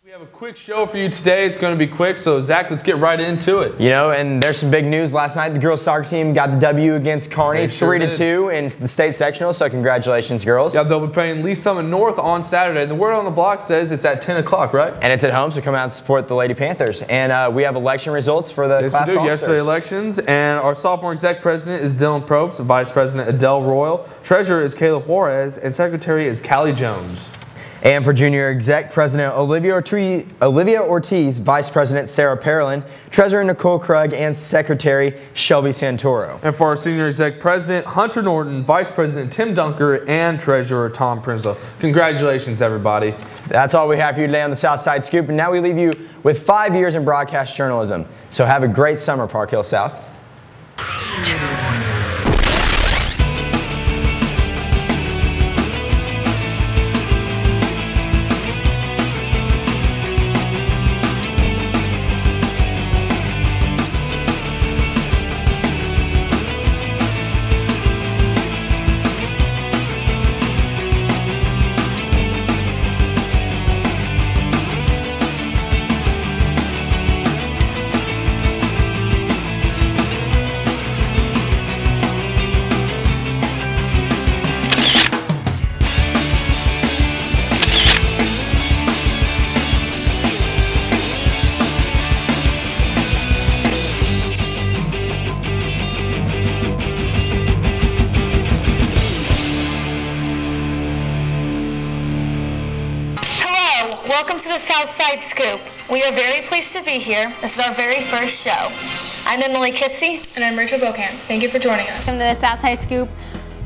We have a quick show for you today. It's going to be quick, so Zach, let's get right into it. You know, and there's some big news. Last night, the girls soccer team got the W against Kearney, 3-2 in the state sectional, so congratulations, girls. Yeah, they'll be playing Lee Summit North on Saturday. The word on the block says it's at 10 o'clock, right? And it's at home, so come out and support the Lady Panthers. And we have election results for the class officers. Yesterday elections, and our sophomore exec president is Dylan Probst, vice president Adele Royal, treasurer is Caleb Juarez, and secretary is Callie Jones. And for junior exec president Olivia Ortiz, vice president Sarah Parolin, treasurer Nicole Krug, and secretary Shelby Santoro. And for our senior exec president Hunter Norton, vice president Tim Dunker, and treasurer Tom Prinslow. Congratulations, everybody. That's all we have for you today on the Southside Scoop. And now we leave you with 5 years in broadcast journalism. So have a great summer, Park Hill South. Welcome to the Southside Scoop. We are very pleased to be here. This is our very first show. I'm Emily Kissy. And I'm Rachel Bocan. Thank you for joining us. Welcome to the Southside Scoop.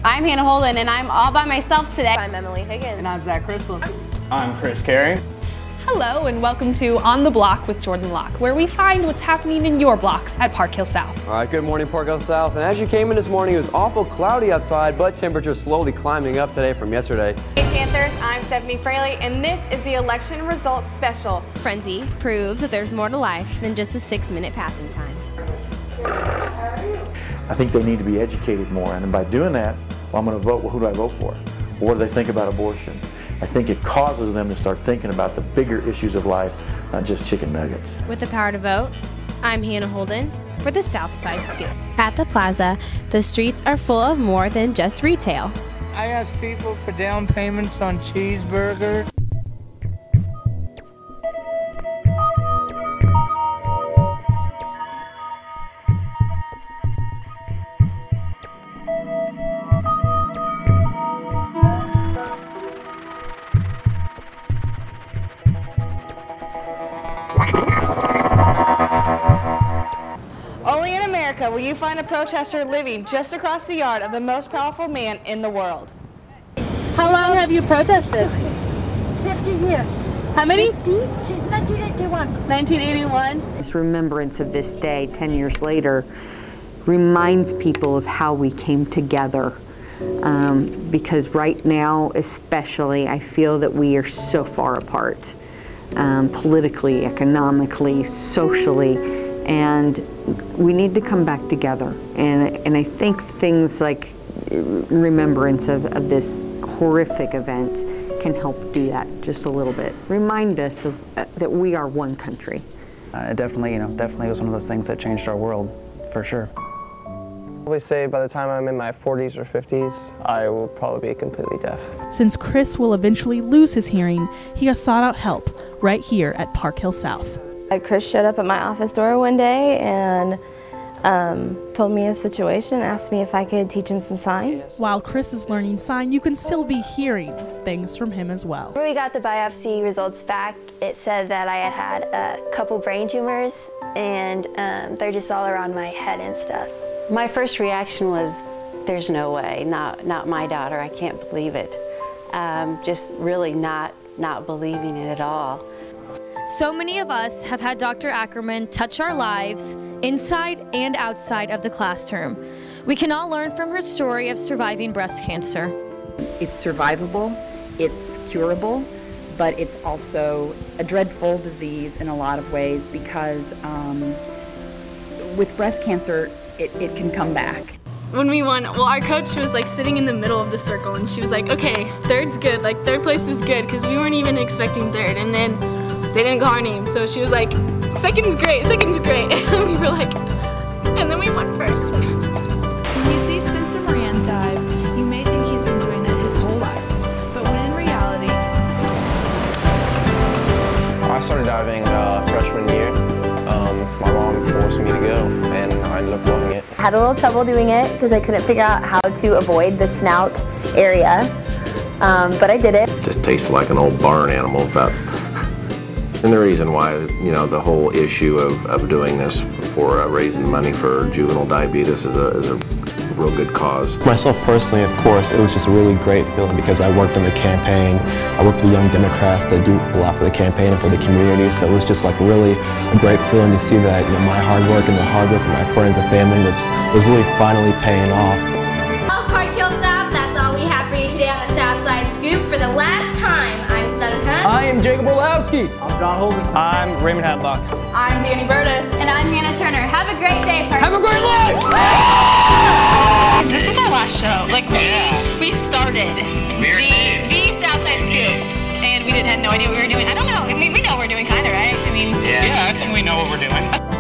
I'm Hannah Holden, and I'm all by myself today. I'm Emily Higgins. And I'm Zach Crystal. I'm Chris Carey. Hello, and welcome to On the Block with Jordan Locke, where we find what's happening in your blocks at Park Hill South. All right, good morning, Park Hill South. And as you came in this morning, it was awful cloudy outside, but temperatures slowly climbing up today from yesterday. Hey Panthers, I'm Stephanie Fraley, and this is the election results special. Frenzy proves that there's more to life than just a 6-minute passing time. I think they need to be educated more, and by doing that, well, I'm going to vote. Well, who do I vote for? What do they think about abortion? I think it causes them to start thinking about the bigger issues of life, not just chicken nuggets. With the power to vote, I'm Hannah Holden for the Southside Scoop. At the plaza, the streets are full of more than just retail. I ask people for down payments on cheeseburgers. Only in America will you find a protester living just across the yard of the most powerful man in the world. How long have you protested? 50 years. How many? 1981. 1981. This remembrance of this day 10 years later reminds people of how we came together. Because right now, especially, I feel that we are so far apart. Politically, economically, socially, and we need to come back together. And I think things like remembrance of this horrific event can help do that just a little bit. Remind us of, that we are one country. It definitely was one of those things that changed our world, for sure. I always say by the time I'm in my 40s or 50s, I will probably be completely deaf. Since Chris will eventually lose his hearing, he has sought out help right here at Park Hill South. Chris showed up at my office door one day and told me his situation, asked me if I could teach him some sign. While Chris is learning sign, you can still be hearing things from him as well. When we got the biopsy results back, it said that I had a couple brain tumors, and they're just all around my head and stuff. My first reaction was, there's no way, not my daughter, I can't believe it. Just really not believing it at all. So many of us have had Dr. Ackerman touch our lives inside and outside of the classroom. We can all learn from her story of surviving breast cancer. It's survivable, it's curable, but it's also a dreadful disease in a lot of ways because with breast cancer, it can come back. When we won, well, our coach was like sitting in the middle of the circle and she was like, okay, third's good, like third place is good, because we weren't even expecting third. And then They didn't call our name, so she was like, second's great, second's great. And we were like, and then we won first, and it was amazing. When you see Spencer Moran dive, you may think he's been doing it his whole life, but when in reality... I started diving freshman year. My mom forced me to go, and I ended up loving it. I had a little trouble doing it because I couldn't figure out how to avoid the snout area, but I did it. Just tasted like an old barn animal. And the reason why, you know, the whole issue of doing this for raising money for juvenile diabetes is a real good cause. Myself personally, of course, it was just a really great feeling because I worked on the campaign. I worked with the Young Democrats that do a lot for the campaign and for the community, so it was just like really a great feeling to see that, you know, my hard work and the hard work of my friends and family was really finally paying off. Well, Park Hill South, that's all we have for you today on the Southside Scoop. For the last time, I'm Sun Hunt. I am Jacob Orlowski. I'm John Holden. I'm Raymond Hadlock. I'm Danny Burtis. And I'm Hannah Turner. Have a great day, Park. Have a great life! This is our last show. Like, we started the Southside Scoop, and we had no idea what we were doing. I don't know. I mean, we know what we're doing, kind of, right? I mean, yeah, I think we know what we're doing.